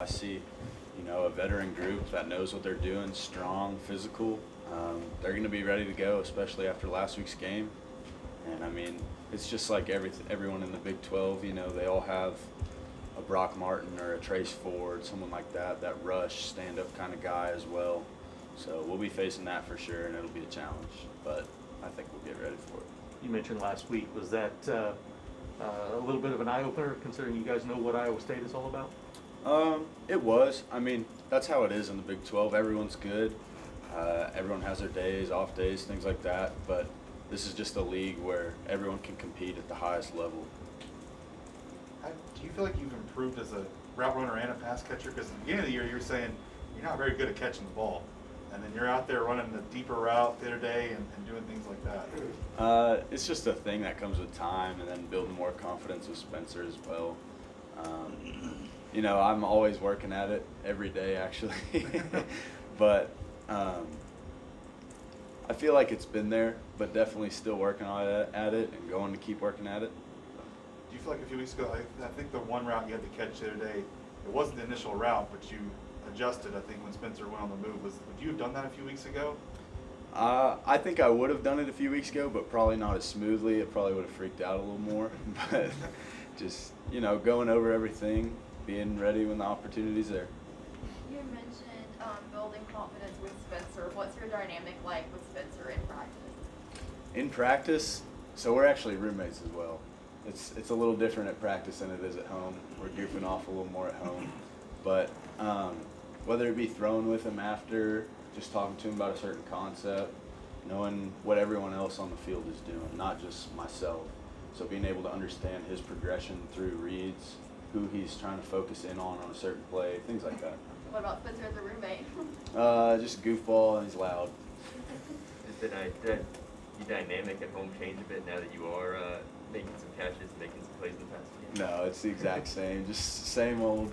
I see, a veteran group that knows what they're doing, strong, physical. They're going to be ready to go, especially after last week's game. And I mean, it's just like everyone in the Big 12. They all have a Brock Martin or a Trace Ford, someone like that, that rush, stand-up kind of guy as well. So we'll be facing that for sure, and it'll be a challenge. But I think we'll get ready for it. You mentioned last week, was that a little bit of an eye-opener, considering you guys know what Iowa State is all about? It was. I mean, that's how it is in the Big 12. Everyone's good. Everyone has their days, off days, things like that. But this is just a league where everyone can compete at the highest level. Do you feel like you've improved as a route runner and a pass catcher? Because at the beginning of the year, you were saying you're not very good at catching the ball. And then you're out there running the deeper route the other day and doing things like that. It's just a thing that comes with time, and then building more confidence with Spencer as well. I'm always working at it every day, actually. But I feel like it's been there, but definitely still working at it and going to keep working at it. Do you feel like a few weeks ago, I think the one route you had to catch the other day, it wasn't the initial route, but you adjusted, I think, when Spencer went on the move. Would you have done that a few weeks ago? I think I would have done it a few weeks ago, but probably not as smoothly. It probably would have freaked out a little more. But just, going over everything, being ready when the opportunity's there. You mentioned building confidence with Spencer. What's your dynamic like with Spencer in practice? In practice, so we're actually roommates as well. It's a little different at practice than it is at home. We're goofing off a little more at home. But whether it be throwing with him after, just talking to him about a certain concept, knowing what everyone else on the field is doing, not just myself. So being able to understand his progression through reads, who he's trying to focus in on a certain play, things like that. What about Spencer as a roommate? Just a goofball, and he's loud. Did your dynamic at home change a bit now that you are making some catches, making some plays in the past game? No, it's the exact same, just same old.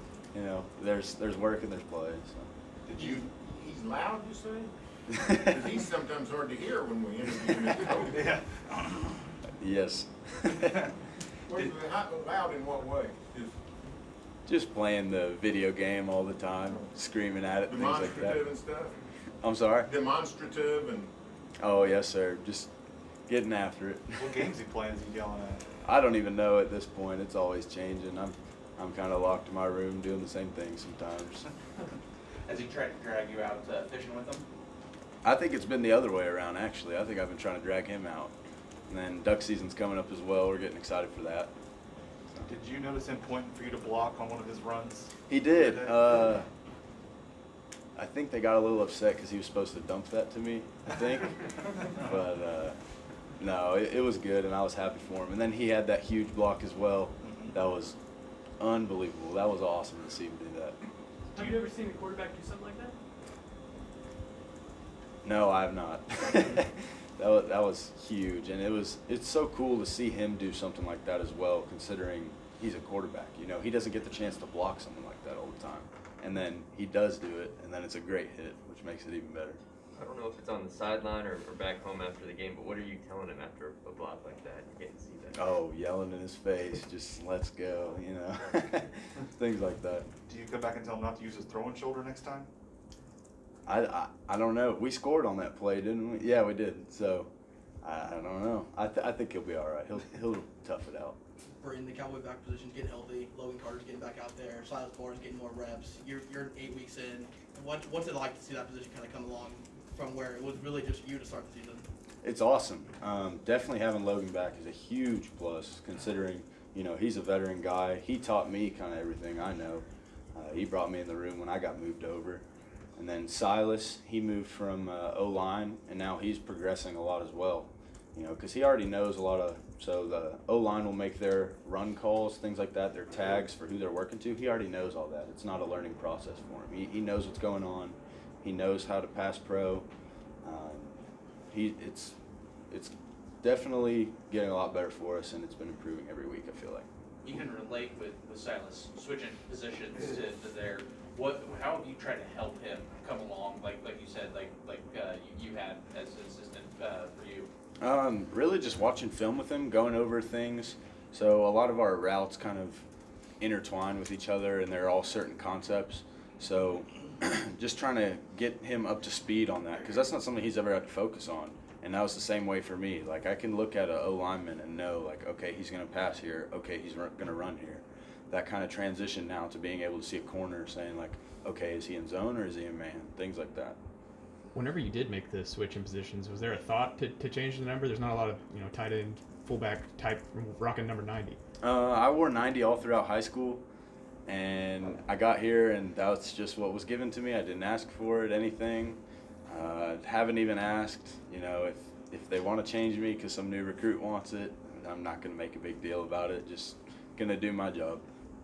There's work and there's play. So. He's loud, you say? Because he's sometimes hard to hear when we interview him. Yeah. Yes. How loud in what way? Just playing the video game all the time, screaming at it, things like that. Demonstrative and stuff? I'm sorry? Demonstrative and... Oh, yes, sir. Just getting after it. What games he playing is he yelling at? I don't even know at this point. It's always changing. I'm kind of locked in my room doing the same thing sometimes. Has he tried to drag you out fishing with him? I think it's been the other way around, actually. I think I've been trying to drag him out. And then duck season's coming up as well. We're getting excited for that. Did you notice him pointing for you to block on one of his runs? He did. I think they got a little upset because he was supposed to dump that to me, I think. But no, it was good, and I was happy for him. And then he had that huge block as well. That was unbelievable. That was awesome to see him do that. Have you ever seen a quarterback do something like that? No, I have not. That was huge, and it's so cool to see him do something like that as well, considering he's a quarterback. He doesn't get the chance to block something like that all the time, and then he does do it, and then it's a great hit, which makes it even better. I don't know if it's on the sideline or back home after the game, but what are you telling him after a block like that? You can't see that. Oh, yelling in his face, just let's go, things like that. Do you come back and tell him not to use his throwing shoulder next time? I don't know. We scored on that play, didn't we? Yeah, we did. So I don't know. I think he'll be all right. He'll tough it out. Braden, the Cowboy back position's getting healthy. Logan Carter's getting back out there. Silas Barnes getting more reps. You're 8 weeks in. What's it like to see that position kind of come along from where it was really just you to start the season? It's awesome. Definitely having Logan back is a huge plus, considering he's a veteran guy. He taught me kind of everything I know. He brought me in the room when I got moved over. And then Silas, he moved from O-line, and now he's progressing a lot as well. Because he already knows a lot of, so the O-line will make their run calls, things like that, their tags for who they're working to. He already knows all that. It's not a learning process for him. He knows what's going on. He knows how to pass pro. It's definitely getting a lot better for us, and it's been improving every week, I feel like. You can relate with Silas switching positions to there. How have you tried to help him come along? Like you said, you had as an assistant for you. Really just watching film with him, going over things. So a lot of our routes kind of intertwined with each other, and they're all certain concepts. So just trying to get him up to speed on that, because that's not something he's ever had to focus on. And that was the same way for me. Like, I can look at an O lineman and know, like, okay, he's going to pass here. Okay, he's going to run here. That kind of transition now to being able to see a corner saying, like, okay, is he in zone or is he in man? Things like that. Whenever you did make the switch in positions, was there a thought to change the number? There's not a lot of, tight end, fullback type rocking number 90. I wore 90 all throughout high school, and I got here, and that's just what was given to me. I didn't ask for it, anything. Haven't even asked, if they want to change me because some new recruit wants it. I'm not going to make a big deal about it. Just going to do my job.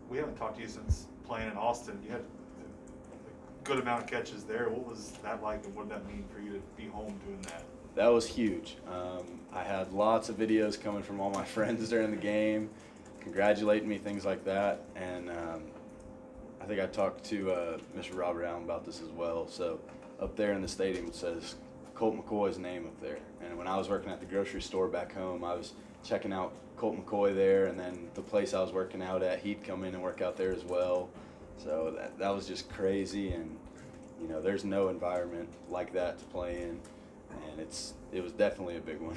We haven't talked to you since playing in Austin. You had a good amount of catches there. What was that like, and what did that mean for you to be home doing that? That was huge. I had lots of videos coming from all my friends during the game, congratulating me, things like that. And I think I talked to Mr. Robert Allen about this as well. So up there in the stadium, it says Colt McCoy's name up there. And when I was working at the grocery store back home, I was checking out Colt McCoy there, and then the place I was working out at, he'd come in and work out there as well. So that was just crazy, and there's no environment like that to play in, and it was definitely a big one.